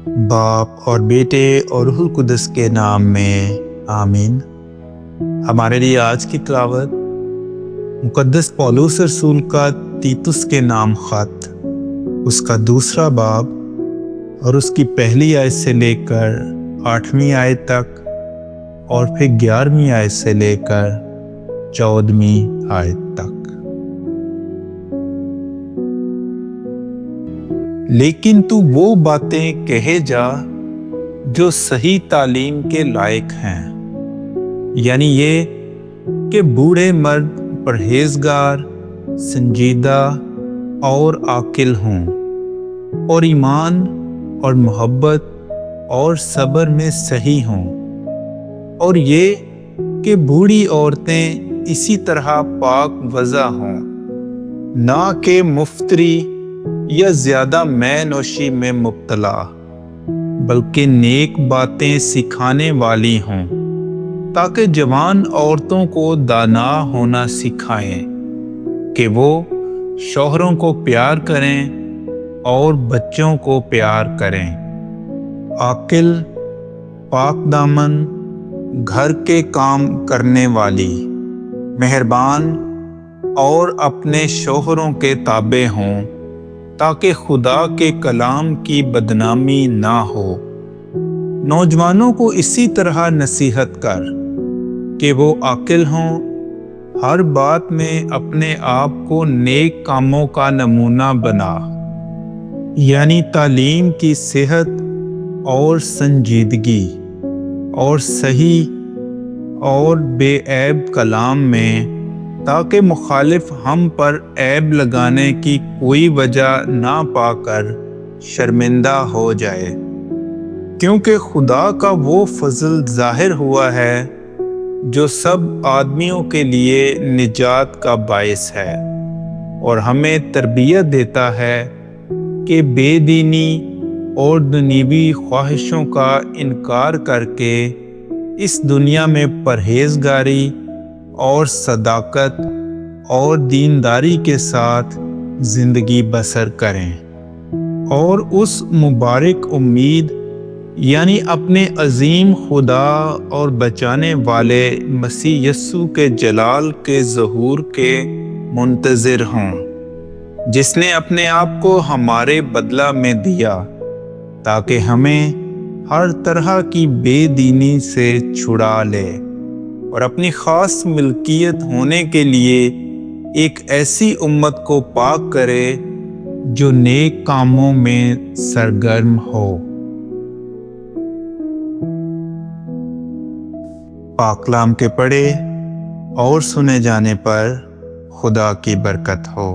باپ اور بیٹے اور روح القدس کے نام میں آمین۔ ہمارے لیے آج کی تلاوت مقدس پولس رسول کا تیتس کے نام خط، اس کا 2 باب اور اس کی پہلی آیت سے لے کر 8ویں آیت تک، اور پھر 11ویں آیت سے لے کر 14ویں آیت تک۔ لیکن تو وہ باتیں کہے جا جو صحیح تعلیم کے لائق ہیں، یعنی یہ کہ بوڑھے مرد پرہیزگار، سنجیدہ اور عاقل ہوں، اور ایمان اور محبت اور صبر میں صحیح ہوں، اور یہ کہ بوڑھی عورتیں اسی طرح پاک وضع ہوں، نہ کہ مفتری یا زیادہ مے نوشی میں مبتلا، بلکہ نیک باتیں سکھانے والی ہوں، تاکہ جوان عورتوں کو دانا ہونا سکھائیں کہ وہ شوہروں کو پیار کریں اور بچوں کو پیار کریں، عاقل، پاک دامن، گھر کے کام کرنے والی، مہربان اور اپنے شوہروں کے تابع ہوں، تاکہ خدا کے کلام کی بدنامی نہ ہو۔ نوجوانوں کو اسی طرح نصیحت کر کہ وہ عاقل ہوں، ہر بات میں اپنے آپ کو نیک کاموں کا نمونہ بنا، یعنی تعلیم کی صحت اور سنجیدگی اور صحیح اور بے عیب کلام میں، تاکہ مخالف ہم پر عیب لگانے کی کوئی وجہ نہ پا کر شرمندہ ہو جائے، کیونکہ خدا کا وہ فضل ظاہر ہوا ہے جو سب آدمیوں کے لیے نجات کا باعث ہے، اور ہمیں تربیت دیتا ہے کہ بے دینی اور دنیوی خواہشوں کا انکار کر کے اس دنیا میں پرہیزگاری اور صداقت اور دینداری کے ساتھ زندگی بسر کریں، اور اس مبارک امید یعنی اپنے عظیم خدا اور بچانے والے مسیح یسوع کے جلال کے ظہور کے منتظر ہوں، جس نے اپنے آپ کو ہمارے بدلہ میں دیا، تاکہ ہمیں ہر طرح کی بے دینی سے چھڑا لے، اور اپنی خاص ملکیت ہونے کے لیے ایک ایسی امت کو پاک کرے جو نیک کاموں میں سرگرم ہو۔ پاک کلام کے پڑھے اور سنے جانے پر خدا کی برکت ہو۔